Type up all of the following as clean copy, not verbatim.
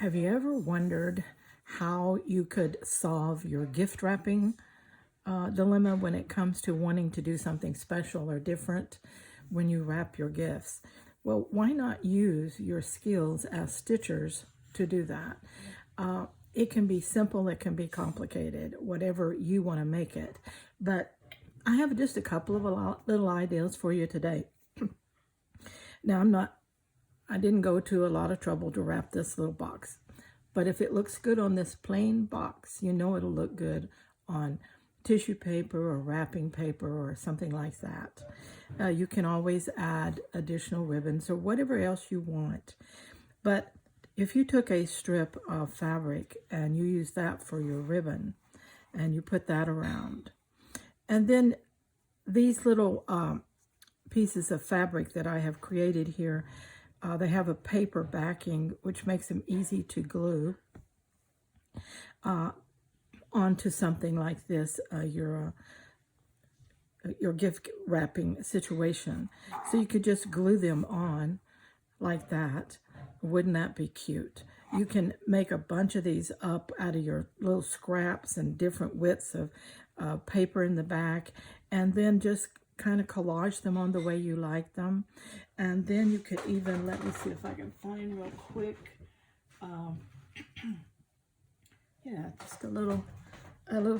Have you ever wondered how you could solve your gift wrapping dilemma when it comes to wanting to do something special or different when you wrap your gifts? Well, why not use your skills as stitchers to do that? It can be simple, it can be complicated, whatever you want to make it. But I have just a couple of little ideas for you today. Now, I didn't go to a lot of trouble to wrap this little box, but if it looks good on this plain box, you know it'll look good on tissue paper or wrapping paper or something like that. You can always add additional ribbons or whatever else you want. But if you took a strip of fabric and you use that for your ribbon and you put that around, and then these little pieces of fabric that I have created here, they have a paper backing, which makes them easy to glue onto something like this, your gift wrapping situation. So you could just glue them on like that. Wouldn't that be cute? You can make a bunch of these up out of your little scraps and different widths of paper in the back, and then just kind of collage them on the way you like them. And then you could even, let me see if I can find real quick, yeah, just a little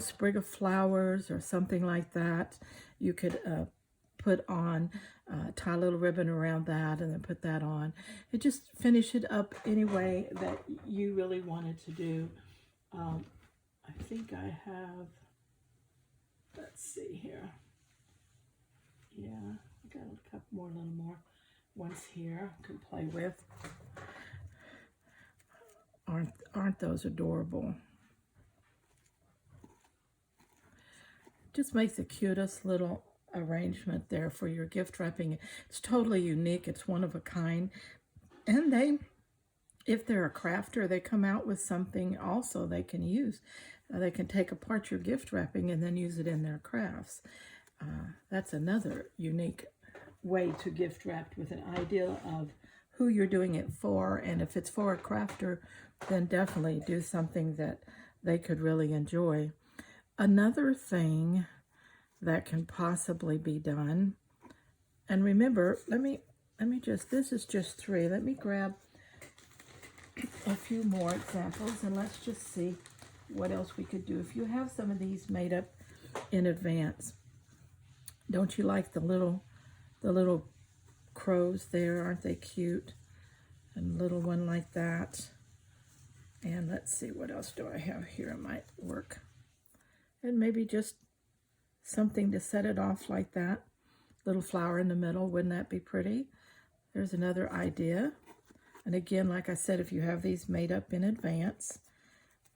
sprig of flowers or something like that. You could put on, tie a little ribbon around that and then put that on. And just finish it up any way that you really wanted to do. I think I have, let's see here. Yeah, I got a couple more, little more ones here I can play with. Aren't those adorable? Just makes the cutest little arrangement there for your gift wrapping. It's totally unique. It's one of a kind. And if they're a crafter, they come out with something also they can use. They can take apart your gift wrapping and then use it in their crafts. That's another unique way to gift wrap, with an idea of who you're doing it for. And if it's for a crafter, then definitely do something that they could really enjoy. Another thing that can possibly be done, and remember, let me just, this is just 3. Let me grab a few more examples and let's just see what else we could do. If you have some of these made up in advance, don't you like the little crows there? Aren't they cute? And a little one like that. And let's see, what else do I have here? It might work. And maybe just something to set it off like that. Little flower in the middle, wouldn't that be pretty? There's another idea. And again, like I said, if you have these made up in advance,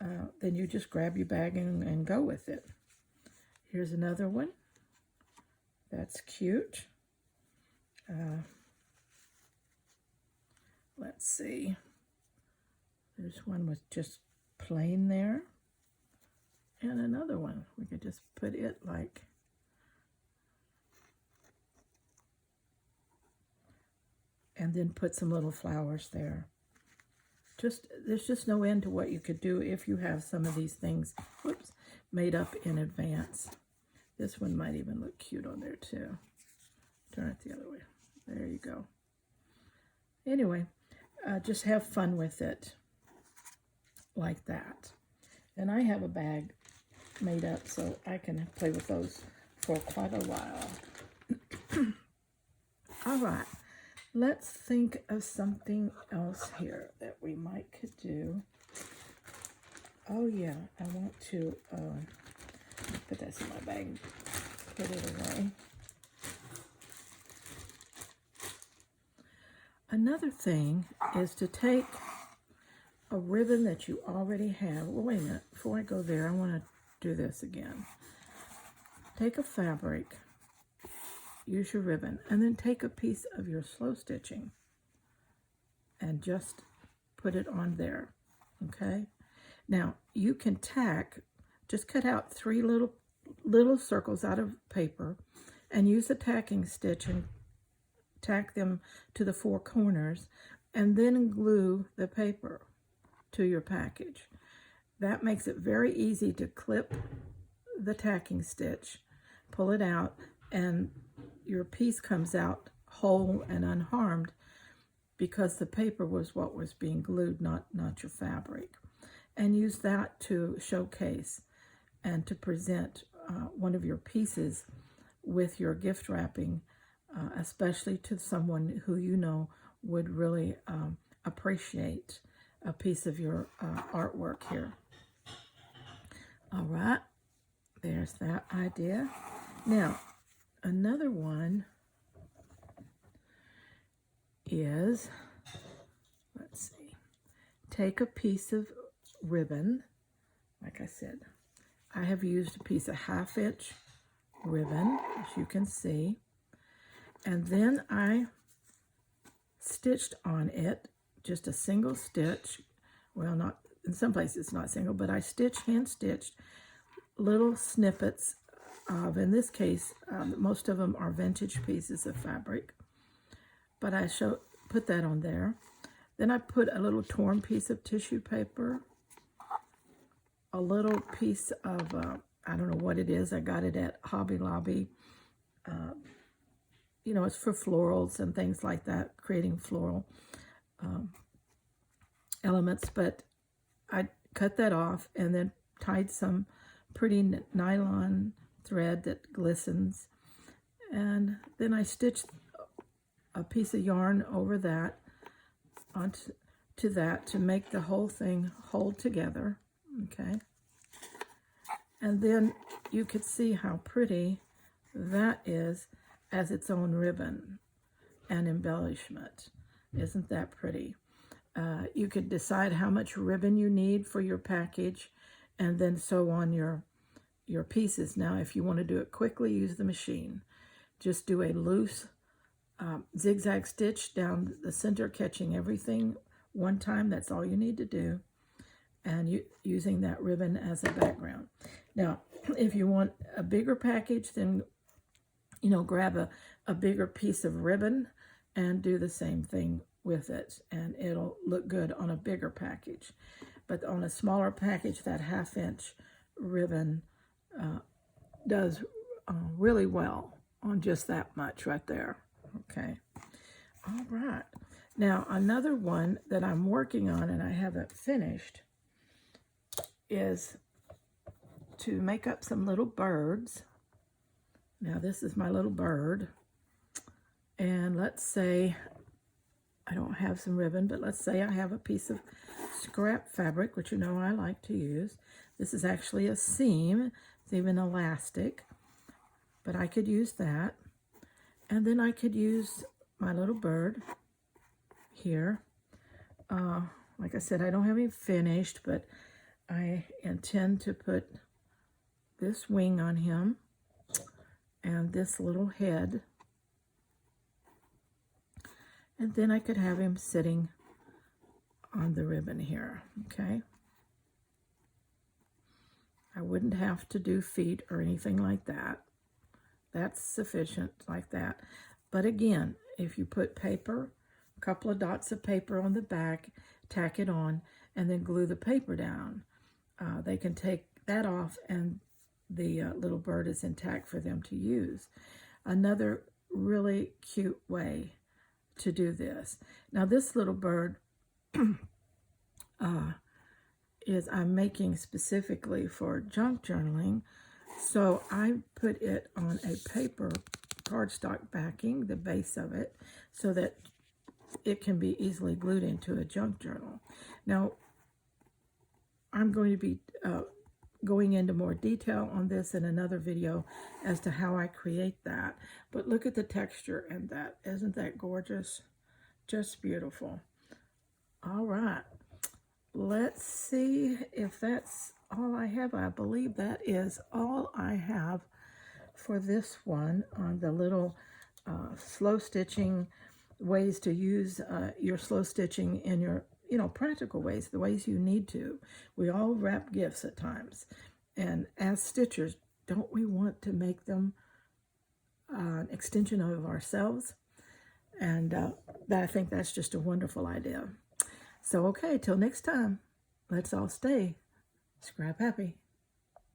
then you just grab your bag and go with it. Here's another one. That's cute. Let's see. There's one with just plain there. And another one. We could just put it like, and then put some little flowers there. There's just no end to what you could do if you have some of these things, made up in advance. This one might even look cute on there too. Turn it the other way. There you go. Anyway, just have fun with it like that. And I have a bag made up so I can play with those for quite a while. All right, let's think of something else here that we might could do. Oh yeah, I want to put this in my bag, put it away. Another thing is to take a ribbon that you already have. Well, wait a minute, before I go there, I want to do this again. Take a fabric, use your ribbon, and then take a piece of your slow stitching and just put it on there, okay? Now, you can tack, just cut out 3 little circles out of paper and use a tacking stitch and tack them to the 4 corners, and then glue the paper to your package. That makes it very easy to clip the tacking stitch, pull it out, and your piece comes out whole and unharmed because the paper was what was being glued, not your fabric. And use that to showcase and to present one of your pieces with your gift wrapping, especially to someone who you know would really appreciate a piece of your artwork here. All right, there's that idea. Now, another one is, let's see, take a piece of ribbon. Like I said, I have used a piece of 1/2 inch ribbon, as you can see, and then I stitched on it just a single stitch. Well, not in some places it's not single, but I hand stitched little snippets of, in this case, most of them are vintage pieces of fabric, but I put that on there. Then I put a little torn piece of tissue paper, a little piece of, I don't know what it is, I got it at Hobby Lobby. You know, it's for florals and things like that, creating floral elements, but I cut that off and then tied some pretty nylon thread that glistens, and then I stitched a piece of yarn over that onto that to make the whole thing hold together. Okay, and then you could see how pretty that is as its own ribbon and embellishment. Isn't that pretty? You could decide how much ribbon you need for your package and then sew on your pieces. Now, if you want to do it quickly, use the machine. Just do a loose zigzag stitch down the center, catching everything one time. That's all you need to do, and using that ribbon as a background. Now, if you want a bigger package, then grab a bigger piece of ribbon and do the same thing with it, and it'll look good on a bigger package. But on a smaller package, that 1/2 inch ribbon does really well on just that much right there. Okay. All right. Now, another one that I'm working on and I haven't finished is to make up some little birds. Now, this is my little bird. And let's say I don't have some ribbon, but let's say I have a piece of scrap fabric, which I like to use. This is actually a seam. It's even elastic, but I could use that. And then I could use my little bird here. Like I said, I don't have any finished, but I intend to put this wing on him and this little head. And then I could have him sitting on the ribbon here, okay? I wouldn't have to do feet or anything like that. That's sufficient like that. But again, if you put paper, a couple of dots of paper on the back, tack it on, and then glue the paper down, they can take that off and the little bird is intact for them to use. Another really cute way to do this. Now, this little bird I'm making specifically for junk journaling, so I put it on a paper cardstock backing, the base of it, so that it can be easily glued into a junk journal. Now, I'm going to be going into more detail on this in another video as to how I create that. But look at the texture and that. Isn't that gorgeous? Just beautiful. All right. Let's see if that's all I have. I believe that is all I have for this one on the little slow stitching ways to use your slow stitching in your practical ways, the ways you need to. We all wrap gifts at times. And as stitchers, don't we want to make them an extension of ourselves? And I think that's just a wonderful idea. So, okay, till next time. let's all stay scrap happy.